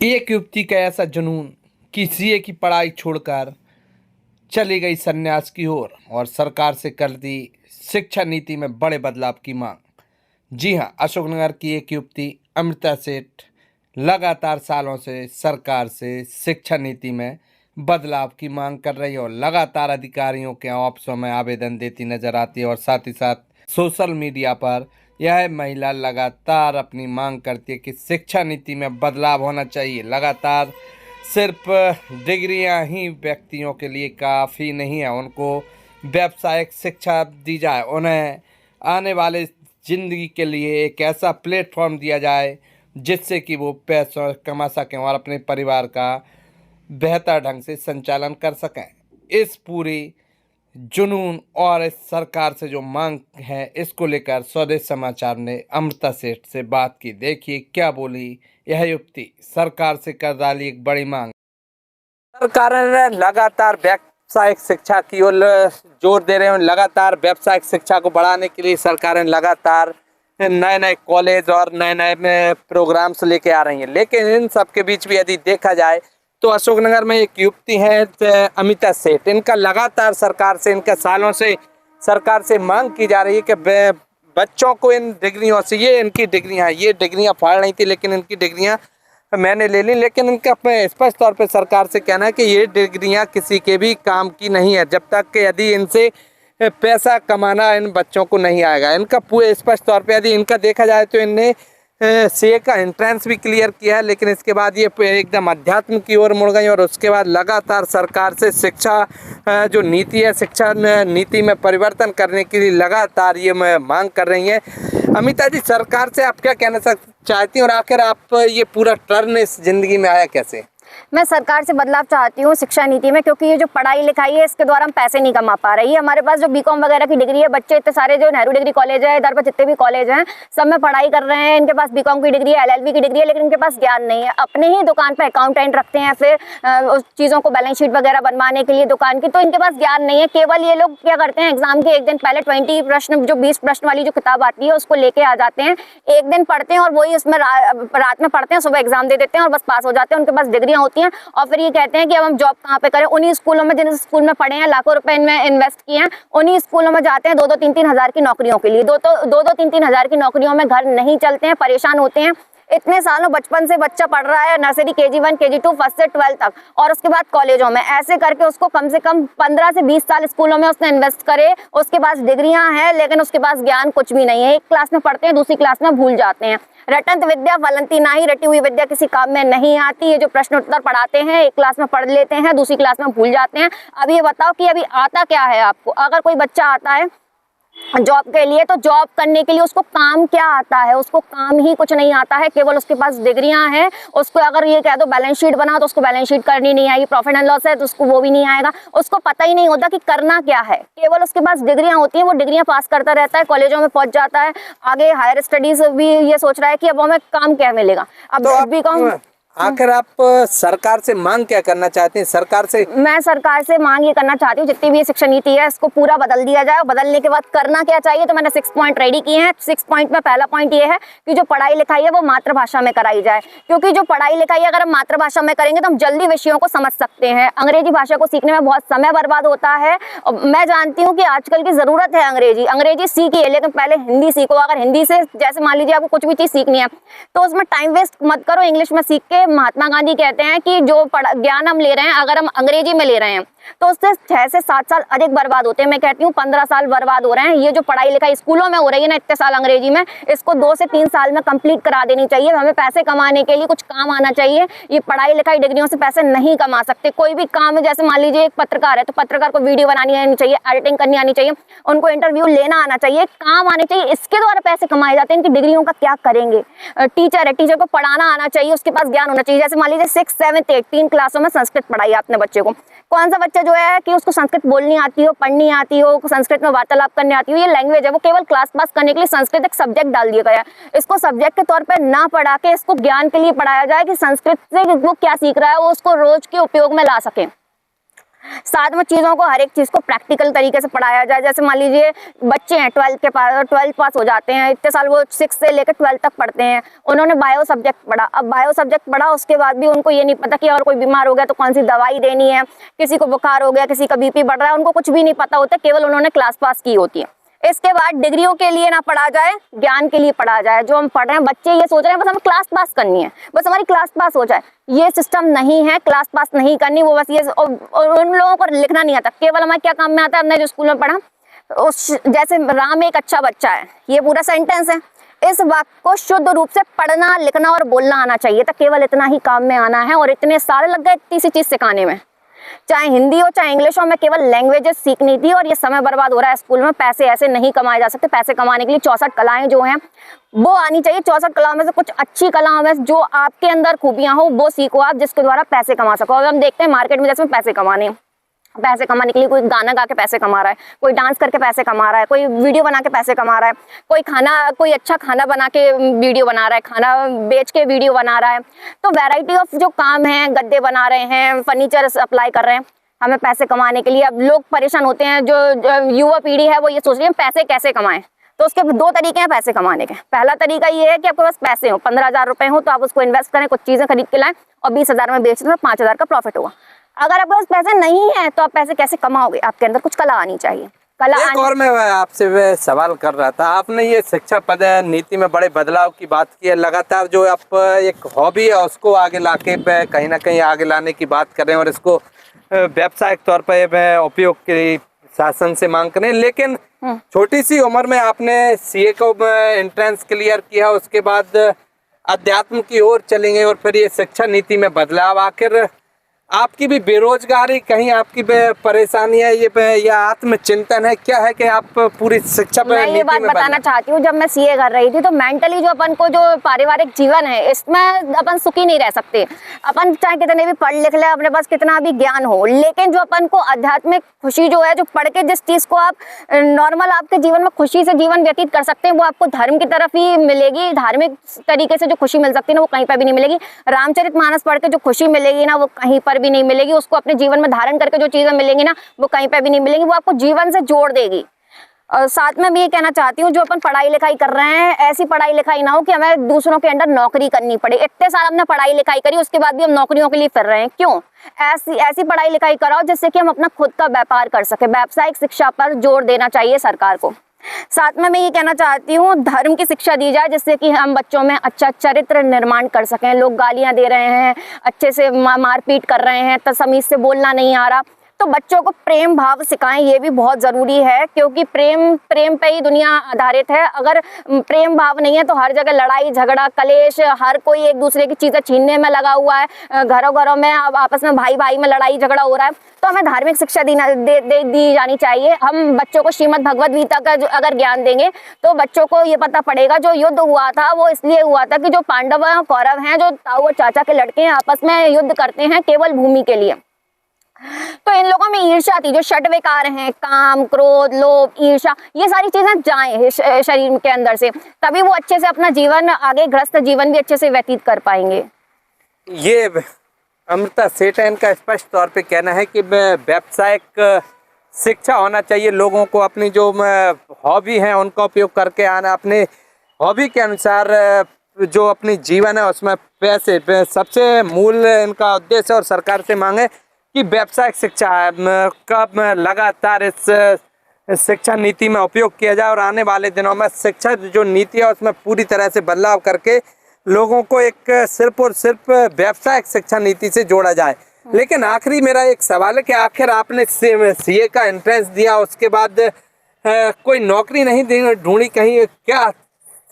एक युवती का ऐसा जुनून कि सीए की पढ़ाई छोड़कर चली गई संन्यास की ओर और सरकार से कर दी शिक्षा नीति में बड़े बदलाव की मांग। जी हां, अशोकनगर की एक युवती अमृता सेठ लगातार सालों से सरकार से शिक्षा नीति में बदलाव की मांग कर रही है और लगातार अधिकारियों के ऑफिसों में आवेदन देती नजर आती है और साथ ही साथ सोशल मीडिया पर यह महिला लगातार अपनी मांग करती है कि शिक्षा नीति में बदलाव होना चाहिए। लगातार सिर्फ डिग्रियां ही व्यक्तियों के लिए काफ़ी नहीं है, उनको व्यावसायिक शिक्षा दी जाए, उन्हें आने वाले ज़िंदगी के लिए एक ऐसा प्लेटफॉर्म दिया जाए जिससे कि वो पैसा कमा सकें और अपने परिवार का बेहतर ढंग से संचालन कर सकें। इस पूरी जुनून और इस सरकार से जो मांग है, इसको लेकर स्वदेश समाचार ने अमृता सेठ से बात की। देखिए क्या बोली यह युवती। सरकार से कर डाली एक बड़ी मांग। सरकार ने लगातार व्यावसायिक शिक्षा की ओर जोर दे रहे हैं। लगातार व्यावसायिक शिक्षा को बढ़ाने के लिए सरकार ने लगातार नए नए कॉलेज और नए नए प्रोग्राम्स लेके आ रही हैं। लेकिन इन सब के बीच भी यदि देखा जाए तो अशोकनगर में एक युवती है अमिता सेठ। इनका लगातार सरकार से, इनका सालों से सरकार से मांग की जा रही है कि बच्चों को इन डिग्रियों से, ये इनकी डिग्रियां, ये डिग्रियां फाड़ रही थी लेकिन इनकी डिग्रियां मैंने ले ली। लेकिन इनका स्पष्ट तौर पे सरकार से कहना है कि ये डिग्रियां किसी के भी काम की नहीं है जब तक कि यदि इनसे पैसा कमाना इन बच्चों को नहीं आएगा। इनका पूरे स्पष्ट तौर पे यदि इनका देखा जाए तो इनने सीए का एंट्रेंस भी क्लियर किया है, लेकिन इसके बाद ये एकदम अध्यात्म की ओर मुड़ गई और उसके बाद लगातार सरकार से शिक्षा जो नीति है, शिक्षा नीति में परिवर्तन करने के लिए लगातार ये मांग कर रही हैं। अमिता जी, सरकार से आप क्या कहना चाहती हैं और आखिर आप ये पूरा टर्न इस जिंदगी में आया कैसे? मैं सरकार से बदलाव चाहती हूँ शिक्षा नीति में, क्योंकि ये जो पढ़ाई लिखाई है इसके द्वारा हम पैसे नहीं कमा पा रही है। हमारे पास जो बीकॉम वगैरह की डिग्री है, बच्चे इतने सारे जो नेहरू डिग्री कॉलेज है, इधर पर जितने भी कॉलेज हैं सब में पढ़ाई कर रहे हैं। इनके पास बीकॉम की डिग्री है, एलएलबी की डिग्री है, लेकिन इनके पास ज्ञान नहीं है। अपने ही दुकान पर अकाउंटेंट रखते हैं, फिर उस चीज़ों को बैलेंस शीट वगैरह बनवाने के लिए दुकान की, तो इनके पास ज्ञान नहीं है। केवल ये लोग क्या करते हैं, एग्जाम के एक दिन पहले 20 प्रश्न, जो 20 प्रश्न वाली जो किताब आती है उसको लेके आ जाते हैं, एक दिन पढ़ते हैं और वही उसमें रात में पढ़ते हैं, सुबह एग्जाम दे देते हैं और बस पास हो जाते हैं। उनके पास डिग्रियां होती हैं और फिर ये कहते हैं कि अब हम जॉब कहाँ पे करें। उन्हीं स्कूलों में, जिन स्कूल में पढ़े हैं, लाखों रुपए इनमें इन्वेस्ट किए हैं, उन्हीं स्कूलों में जाते हैं 2-2 3-3 हज़ार की नौकरियों के लिए। 2-2 3-3 हज़ार की नौकरियों में घर नहीं चलते हैं, परेशान होते हैं। इतने सालों बचपन से बच्चा पढ़ रहा है, नर्सरी, KG1 KG2 फर्स्ट से 12 तक, और उसके बाद कॉलेजों में, ऐसे करके उसको कम से कम 15 से 20 साल स्कूलों में उसने इन्वेस्ट करे। उसके पास डिग्रियां हैं लेकिन उसके पास ज्ञान कुछ भी नहीं है। एक क्लास में पढ़ते हैं, दूसरी क्लास में भूल जाते हैं। रटंत विद्या फलंती नाही, रटी हुई विद्या किसी काम में नहीं आती। ये जो प्रश्न उत्तर पढ़ाते हैं, एक क्लास में पढ़ लेते हैं, दूसरी क्लास में भूल जाते हैं। अब ये बताओ कि अभी आता क्या है आपको? अगर कोई बच्चा आता है जॉब के लिए, तो जॉब करने के लिए उसको काम क्या आता है? उसको काम ही कुछ नहीं आता है, केवल उसके पास डिग्रियां हैं। उसको अगर ये कह दो बैलेंस शीट बना, तो उसको बैलेंस शीट करनी नहीं आएगी। प्रॉफिट एंड लॉस है तो उसको वो भी नहीं आएगा। उसको पता ही नहीं होता कि करना क्या है, केवल उसके पास डिग्रियां होती हैं, वो डिग्रियां पास करता रहता है, कॉलेजों में पहुंच जाता है, आगे हायर स्टडीज भी ये सोच रहा है कि अब हमें काम क्या मिलेगा। अब बीकॉम। आखिर आप सरकार से मांग क्या करना चाहते हैं? सरकार से मैं सरकार से मांग ये करना चाहती हूँ, जितनी भी ये शिक्षा नीति है इसको पूरा बदल दिया जाए। और बदलने के बाद करना क्या चाहिए, तो मैंने 6 पॉइंट रेडी किए हैं। 6 पॉइंट में पहला पॉइंट ये है कि जो पढ़ाई लिखाई है वो मातृभाषा में कराई जाए, क्योंकि जो पढ़ाई लिखाई अगर हम मातृभाषा में करेंगे तो हम जल्दी विषयों को समझ सकते हैं। अंग्रेजी भाषा को सीखने में बहुत समय बर्बाद होता है। मैं जानती हूँ कि आजकल की जरूरत है अंग्रेजी सीखिए, लेकिन पहले हिंदी सीखो। अगर हिंदी से, जैसे मान लीजिए आपको कुछ भी चीज सीखनी है तो उसमें टाइम वेस्ट मत करो, इंग्लिश में सीख के। महात्मा गांधी कहते हैं कि जो ज्ञान हम ले रहे हैं, अगर हम अंग्रेजी में ले रहे हैं तो उससे 6 से 7 साल अधिक बर्बाद होते हैं। मैं कहती हूँ 15 साल बर्बाद हो रहे हैं। ये जो पढ़ाई लिखाई स्कूलों में हो रही है ना, इतने साल अंग्रेजी में, इसको 2 से 3 साल में कंप्लीट करा देनी चाहिए। हमें पैसे कमाने के लिए कुछ काम आना चाहिए। ये पढ़ाई लिखाई डिग्रियों से पैसे नहीं कमा सकते। कोई भी काम, जैसे मान लीजिए एक पत्रकार है तो पत्रकार को वीडियो बनानी आनी चाहिए, एडिटिंग करनी आनी चाहिए, उनको इंटरव्यू लेना आना चाहिए, काम आने चाहिए। इसके द्वारा पैसे कमाए जाते हैं। इनकी डिग्रियों का क्या करेंगे? टीचर है, टीचर को पढ़ाना आना चाहिए, उसके पास ज्ञान होना चाहिए। जैसे मान लीजिए 6, 7, 8 3 क्लासों में संस्कृत पढ़ाई आपने बच्चे को, कौन सा बच्चा जो है कि उसको संस्कृत बोलनी आती हो, पढ़नी आती हो, संस्कृत में वार्तालाप करनी आती हो, ये लैंग्वेज है, वो केवल क्लास पास करने के लिए संस्कृत एक सब्जेक्ट डाल दिया गया है। इसको सब्जेक्ट के तौर पर ना पढ़ा के इसको ज्ञान के लिए पढ़ाया जाए कि संस्कृत से वो क्या सीख रहा है वो उसको रोज के उपयोग में ला सके। साथ में चीज़ों को, हर एक चीज़ को प्रैक्टिकल तरीके से पढ़ाया जाए। जैसे मान लीजिए बच्चे हैं 12 पास हो जाते हैं, इतने साल वो 6 से लेकर 12 तक पढ़ते हैं, उन्होंने बायो सब्जेक्ट पढ़ा। अब बायो सब्जेक्ट पढ़ा, उसके बाद भी उनको ये नहीं पता कि अगर कोई बीमार हो गया तो कौन सी दवाई देनी है, किसी को बुखार हो गया, किसी का बीपी बढ़ रहा है, उनको कुछ भी नहीं पता होता, केवल उन्होंने क्लास पास की होती है। इसके बाद डिग्रियों के लिए ना पढ़ा जाए, ज्ञान के लिए पढ़ा जाए। जो हम पढ़ रहे हैं, बच्चे ये सोच रहे हैं बस हमें क्लास पास करनी है, बस हमारी क्लास पास हो जाए। ये सिस्टम नहीं है, क्लास पास नहीं करनी, वो बस ये और उन लोगों को लिखना नहीं आता। केवल हमारे क्या काम में आता है, हमने जो स्कूल में पढ़ा, जैसे राम एक अच्छा बच्चा है, ये पूरा सेंटेंस है। इस वाक्य को शुद्ध रूप से पढ़ना, लिखना और बोलना आना चाहिए, तो केवल इतना ही काम में आना है। और इतने सारे लग गए इतनी सी चीज सिखाने में, चाहे हिंदी हो चाहे इंग्लिश हो, मैं केवल लैंग्वेजेस सीखनी थी। और ये समय बर्बाद हो रहा है स्कूल में। पैसे ऐसे नहीं कमाए जा सकते। पैसे कमाने के लिए 64 कलाएं जो हैं वो आनी चाहिए। 64 कलाओं में से कुछ अच्छी कलाओं में जो आपके अंदर खूबियां हो वो सीखो आप, जिसके द्वारा पैसे कमा सको। अब हम देखते हैं मार्केट में जैसे पैसे कमाने के लिए कोई गाना गा के पैसे कमा रहा है, कोई डांस करके पैसे कमा रहा है, कोई वीडियो बना के पैसे कमा रहा है, कोई अच्छा खाना बना के वीडियो बना रहा है, खाना बेच के वीडियो बना रहा है। तो वैरायटी ऑफ जो काम है, गद्दे बना रहे हैं, फर्नीचर अप्लाई कर रहे हैं हमें पैसे कमाने के लिए। अब लोग परेशान होते हैं, जो युवा पीढ़ी है वो ये सोच रही है पैसे कैसे कमाएं। तो उसके 2 तरीके हैं पैसे कमाने के। पहला तरीका ये है कि आपके पास पैसे हो, 15,000 रुपए हो तो आप उसको इन्वेस्ट करें, कुछ चीजें खरीद के लाएं और 20,000 में बेच दें तो 5,000 का प्रॉफिट होगा। अगर आपके पास पैसे नहीं है तो आप पैसे कैसे कमाओगे? आपके अंदर कुछ कला आनी चाहिए। एक और मैं आपसे सवाल कर रहा था, आपने ये शिक्षा पद नीति में बड़े बदलाव की बात की है। लगातार जो आप एक हॉबी है उसको आगे लाके कहीं ना कहीं आगे लाने की बात कर रहे हैं और इसको व्यावसायिक तौर पर उपयोग के शासन से मांग करें। लेकिन छोटी सी उम्र में आपने सीए को एंट्रेंस क्लियर किया, उसके बाद अध्यात्म की ओर चले गए और फिर ये शिक्षा नीति में बदलाव। आखिर आपकी भी बेरोजगारी, कहीं आपकी परेशानी है ये या आत्मचिंतन है, क्या है कि आप पूरी शिक्षा पर मैं ये बात बताना चाहती हूँ, जब मैं सीए कर रही थी तो मेंटली जो अपन को जो पारिवारिक जीवन है इसमें अपन सुखी नहीं रह सकते। अपन चाहे कितने भी पढ़ लिख ले, अपने पास कितना भी ज्ञान हो, लेकिन जो अपन को आध्यात्मिक खुशी जो है, जो पढ़ के जिस चीज को आप नॉर्मल आपके जीवन में खुशी से जीवन व्यतीत कर सकते हैं, वो आपको धर्म की तरफ ही मिलेगी। धार्मिक तरीके से जो खुशी मिल सकती है ना, वो कहीं पर भी नहीं मिलेगी। रामचरितमानस पढ़ के जो खुशी मिलेगी ना, वो कहीं पर भी नहीं मिलेगी। उसको अपने जीवन में धारण करके जो चीजें मिलेंगी ना, वो कहीं पे भी नहीं मिलेंगी। वो आपको जीवन से जोड़ देगी। और साथ में मैं ये कहना चाहती हूँ, जो अपन पढ़ाई लिखाई कर रहे हैं, ऐसी पढ़ाई लिखाई ना हो कि हमें दूसरों के अंडर नौकरी करनी पड़े। इतने साल हमने पढ़ाई लिखाई करी, उसके बाद भी हम नौकरियों के लिए फिर रहे हैं, क्यों? ऐसी पढ़ाई लिखाई कराओ जिससे कि हम अपना खुद का व्यापार कर सके। व्यावसायिक शिक्षा पर जोर देना चाहिए सरकार को। साथ में मैं ये कहना चाहती हूँ, धर्म की शिक्षा दी जाए जिससे कि हम बच्चों में अच्छा चरित्र निर्माण कर सकें। लोग गालियां दे रहे हैं, अच्छे से मारपीट कर रहे हैं, तमीज से बोलना नहीं आ रहा, तो बच्चों को प्रेम भाव सिखाएं, ये भी बहुत ज़रूरी है। क्योंकि प्रेम पे ही दुनिया आधारित है। अगर प्रेम भाव नहीं है तो हर जगह लड़ाई झगड़ा कलेश, हर कोई एक दूसरे की चीज़ें छीनने में लगा हुआ है। घरों में अब आपस में भाई में लड़ाई झगड़ा हो रहा है। तो हमें धार्मिक शिक्षा दी जानी चाहिए। हम बच्चों को श्रीमद् भगवद गीता का अगर ज्ञान देंगे तो बच्चों को ये पता पड़ेगा, जो युद्ध हुआ था वो इसलिए हुआ था कि जो पांडव और कौरव हैं, जो ताऊ और चाचा के लड़के हैं, आपस में युद्ध करते हैं केवल भूमि के लिए। तो इन लोगों में ईर्ष्या थी। जो षट विकार हैं, काम, क्रोध, लोभ, ईर्ष्या, ये सारी चीजें जाएं शरीर के अंदर से, तभी वो अच्छे से अपना जीवन, आगे गृहस्थ जीवन भी अच्छे से व्यतीत कर पाएंगे। ये अमृता सेठन का स्पष्ट तौर पे कहना है कि व्यावसायिक शिक्षा होना चाहिए। लोगों को अपनी जो हॉबी है उनका उपयोग करके आना, अपने हॉबी के अनुसार जो अपनी जीवन है उसमें पैसे सबसे मूल इनका उद्देश्य और सरकार से मांगे कि व्यावसायिक शिक्षा का लगातार इस शिक्षा नीति में उपयोग किया जाए और आने वाले दिनों में शिक्षा जो नीति है उसमें पूरी तरह से बदलाव करके लोगों को एक सिर्फ और सिर्फ व्यावसायिक शिक्षा नीति से जोड़ा जाए। लेकिन आखिरी मेरा एक सवाल है कि आखिर आपने सीए का एंट्रेंस दिया, उसके बाद कोई नौकरी नहीं ढूंढी, कहीं क्या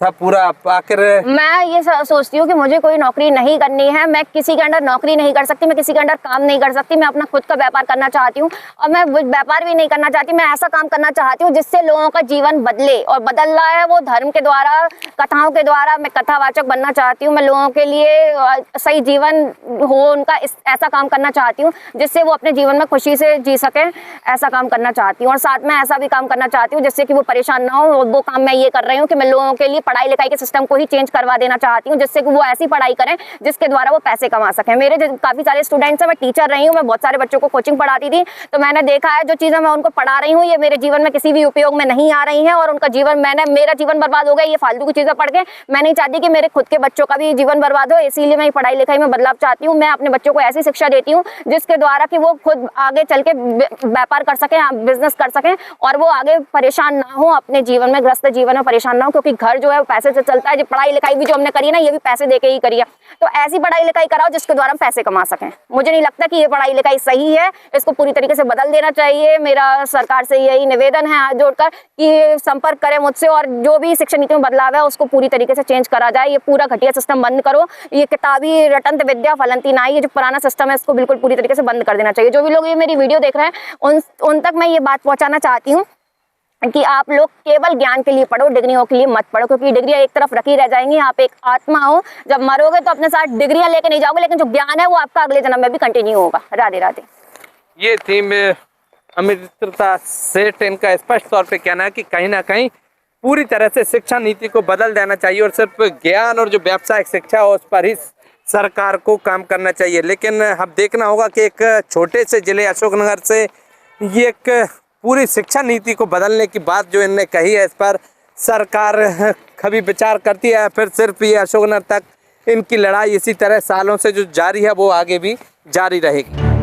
था पूरा? आखिर मैं ये सोचती हूँ कि मुझे कोई नौकरी नहीं करनी है। मैं किसी के अंडर नौकरी नहीं कर सकती, मैं किसी के अंडर काम नहीं कर सकती। मैं अपना खुद का व्यापार करना चाहती हूँ और मैं व्यापार भी नहीं करना चाहती। मैं ऐसा काम करना चाहती हूँ जिससे लोगों का जीवन बदले, और बदल रहा है वो धर्म के द्वारा, कथाओं के द्वारा। मैं कथावाचक बनना चाहती हूँ। मैं लोगों के लिए सही जीवन हो उनका, ऐसा काम करना चाहती हूँ जिससे वो अपने जीवन में खुशी से जी सकें। ऐसा काम करना चाहती हूँ और साथ में ऐसा भी काम करना चाहती हूँ जिससे कि वो परेशान ना हो। वो काम मैं ये कर रही हूँ कि मैं लोगों के लिए पढ़ाई लिखाई के सिस्टम को ही चेंज करवा देना चाहती हूँ, जिससे कि वो ऐसी पढ़ाई करें जिसके द्वारा वो पैसे कमा सकें। मेरे जो काफ़ी सारे स्टूडेंट्स हैं, मैं टीचर रही हूँ, मैं बहुत सारे बच्चों को कोचिंग पढ़ाती थी, तो मैंने देखा है जो चीज़ें मैं उनको पढ़ा रही हूँ ये मेरे जीवन में किसी भी उपयोग में नहीं आ रही हैं और उनका जीवन मेरा जीवन बर्बाद हो गया ये फालतू की चीज़ें पढ़ के। मैं नहीं चाहती कि मेरे खुद के बच्चों का भी जीवन बर्बाद हो, इसीलिए मैं पढ़ाई लिखाई में बदलाव चाहती हूँ। मैं अपने बच्चों को ऐसी शिक्षा देती हूँ जिसके द्वारा कि वो खुद आगे चल के व्यापार कर सकें, बिजनेस कर सकें और वो आगे परेशान ना हो, अपने जीवन में ग्रस्त जीवन में परेशान ना हो, क्योंकि घर जो है वो पैसे से चलता है। जो पढ़ाई लिखाई भी जो हमने करी ना ये भी पैसे देके ही करी है, तो ऐसी पढ़ाई लिखाई कराओ जिसके द्वारा हम पैसे कमा सकें। मुझे नहीं लगता कि ये पढ़ाई लिखाई सही है, इसको पूरी तरीके से बदल देना चाहिए। मेरा सरकार से यही निवेदन है हाथ जोड़कर कि संपर्क करें मुझसे और जो भी शिक्षा नीति में बदलाव है उसको पूरी तरीके से चेंज करा जाए। ये पूरा घटिया सिस्टम बंद करो, ये किताबी रटंत विद्या फलंती नाई, ये जो पुराना सिस्टम है इसको बिल्कुल पूरी तरीके से बंद कर देना चाहिए। जो भी लोग ये मेरी वीडियो देख रहे हैं उन तक मैं ये बात पहुंचाना चाहती हूँ कि आप लोग केवल ज्ञान के लिए पढ़ो, डिग्रियों के लिए मत पढ़ो, क्योंकि डिग्रियां एक तरफ रखी रह जाएंगी। आप एक आत्मा हो, जब मरोगे तो अपने साथ डिग्रियां लेके नहीं जाओगे, लेकिन जो ज्ञान है वो आपका अगले जन्म में भी कंटिन्यू होगा। राधे राधे। ये थी अमृता सेठ, इनका स्पष्ट तौर पे कहना है कि कहीं ना कहीं पूरी तरह से शिक्षा नीति को बदल देना चाहिए और सिर्फ ज्ञान और जो व्यावसायिक शिक्षा है उस पर ही सरकार को काम करना चाहिए। लेकिन अब देखना होगा कि एक छोटे से जिले अशोकनगर से ये एक पूरी शिक्षा नीति को बदलने की बात जो इनने कही है इस पर सरकार कभी विचार करती है, फिर सिर्फ ये अशोकनगर तक इनकी लड़ाई इसी तरह सालों से जो जारी है वो आगे भी जारी रहेगी।